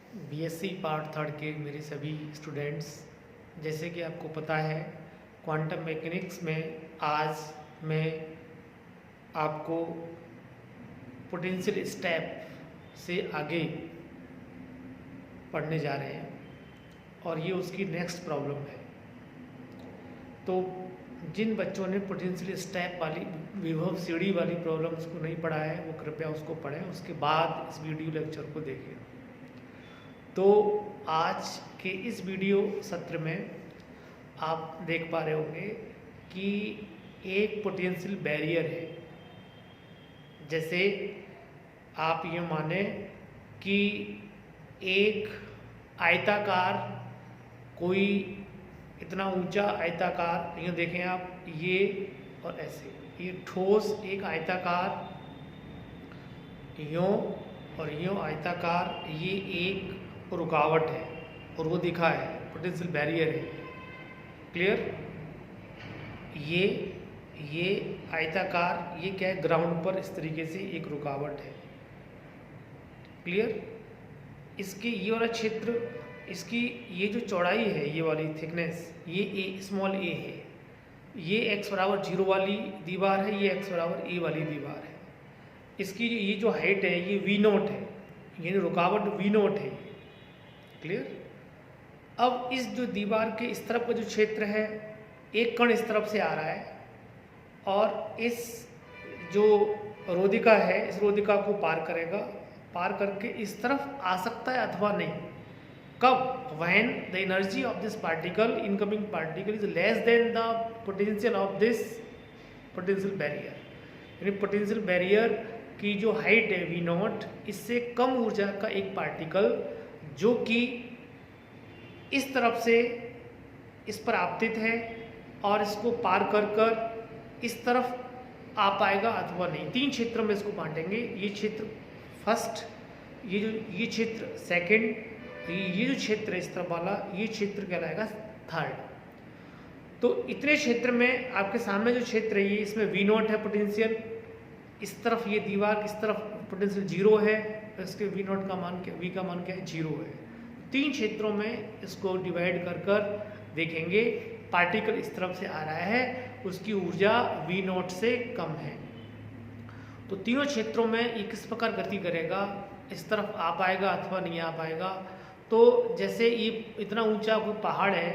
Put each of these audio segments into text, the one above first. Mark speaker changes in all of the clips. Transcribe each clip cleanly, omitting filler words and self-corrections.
Speaker 1: BSc part third के मेरे सभी स्टूडेंट्स, जैसे कि आपको पता है क्वांटम मैकेनिक्स में आज मैं आपको पोटेंशियल स्टेप से आगे पढ़ने जा रहे हैं और ये उसकी नेक्स्ट प्रॉब्लम है। तो जिन बच्चों ने पोटेंशियल स्टेप वाली विभव सीढ़ी वाली प्रॉब्लम्स को नहीं पढ़ा है वो कृपया उसको पढ़ें, उसके बाद इस वीडियो लेक्चर को देखें। तो आज के इस वीडियो सत्र में आप देख पा रहे होंगे कि एक पोटेंशियल बैरियर है। जैसे आप ये माने कि एक आयताकार, कोई इतना ऊंचा आयताकार, ये देखें आप, ये और ऐसे, ये ठोस एक आयताकार, यूँ और यूँ आयताकार, ये एक रुकावट है और वो दिखा है, पोटेंशियल बैरियर है। क्लियर? ये आयताकार, ये क्या है, ग्राउंड पर इस तरीके से एक रुकावट है। क्लियर? इसकी ये वाला क्षेत्र, इसकी ये जो चौड़ाई है, ये वाली थिकनेस, ये ए स्मॉल ए है। ये x बराबर 0 वाली दीवार है, ये x बराबर a वाली दीवार है। इसकी ये जो हाइट है ये v0 है, यानी रुकावट v0 है। क्लियर? अब इस जो दीवार के इस तरफ का जो क्षेत्र है, एक कण इस तरफ से आ रहा है और इस जो रोधिका है, इस रोधिका को पार करेगा, पार करके इस तरफ आ सकता है अथवा नहीं। कब? when the energy of this particle, incoming particle, is less than the potential of this potential barrier। यानी पोटेंशियल बैरियर की जो हाइट है v0, इससे कम ऊर्जा का एक पार्टिकल जो कि इस तरफ से इस पर आपतित है और इसको पार कर कर इस तरफ आ पाएगा अथवा नहीं। 3 क्षेत्रों में इसको बांटेंगे। ये क्षेत्र फर्स्ट, ये क्षेत्र सेकंड, ये जो क्षेत्र है इस तरफ वाला, ये क्षेत्र कहलाएगा थर्ड। तो इतने क्षेत्र में आपके सामने जो क्षेत्र है, ये इसमें v0 है पोटेंशियल, इस तरफ ये दीवार, इस तरफ पोटेंशियल 0 है, इसके v0 का मान क्या, v का मान क्या है, 0 है। 3 क्षेत्रों में इसको डिवाइड कर कर देखेंगे, पार्टिकल इस तरफ से आ रहा है, उसकी ऊर्जा v0 से कम है। तो तीनों क्षेत्रों में ये किस प्रकार गति करेगा, इस तरफ आ पाएगा अथवा नहीं आ पाएगा। तो जैसे ये इतना ऊंचा कोई पहाड़ है,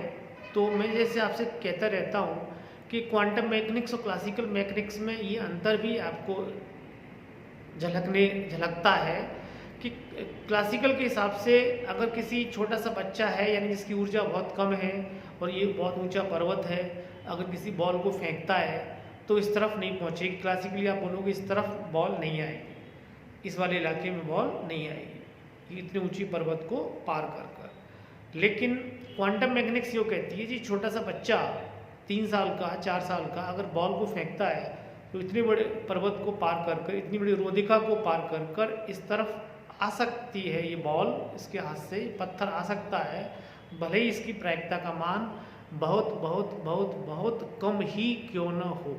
Speaker 1: तो मैं जैसे आपसे कहता रहता हूँ कि क्वांटम मैकेनिक्स और क्लासिकल मैकेनिक्स में ये अंतर भी आपको झलकता है कि क्लासिकल के हिसाब से अगर किसी छोटा सा बच्चा है, यानी जिसकी ऊर्जा बहुत कम है और ये बहुत ऊंचा पर्वत है, अगर किसी बॉल को फेंकता है तो इस तरफ नहीं पहुँचेगी। क्लासिकली आप बोलोगे इस तरफ बॉल नहीं आएगी, इस वाले इलाके में बॉल नहीं आएगी, इतनी ऊंची पर्वत को पार कर कर। लेकिन क्वांटम मैकेनिक्स ये कहती है जी, छोटा सा बच्चा 3 साल का, 4 साल का अगर बॉल को फेंकता है तो इतने बड़े पर्वत को पार कर कर, इतनी बड़ी रोधिका को पार कर कर इस तरफ आ सकती है ये बॉल, इसके हाथ से पत्थर आ सकता है, भले ही इसकी प्रायिकता का मान बहुत बहुत बहुत बहुत कम ही क्यों न हो।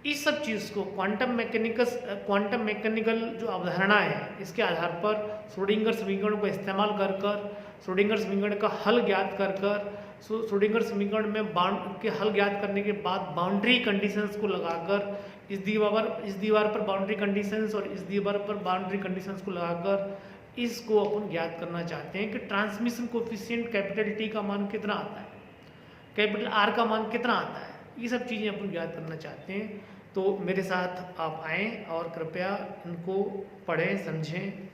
Speaker 1: इस सब चीज़ को क्वांटम मैकेनिकल जो अवधारणा है, इसके आधार पर श्रोडिंगर समीकरण को इस्तेमाल कर कर, श्रोडिंगर समीकरण का हल ज्ञात कर कर, श्रोडिंगर समीकरण में के हल ज्ञात करने के बाद बाउंड्री कंडीशंस को लगाकर, इस दीवार पर बाउंड्री कंडीशंस और इस दीवार पर बाउंड्री कंडीशंस को लगाकर इसको अपन ज्ञात करना चाहते हैं कि ट्रांसमिशन कोफिशिएंट कैपिटल टी का मान कितना आता है, कैपिटल आर का मान कितना आता है, ये सब चीज़ें अपन ज्ञात करना चाहते हैं। तो मेरे साथ आप आएँ और कृपया इनको पढ़ें, समझें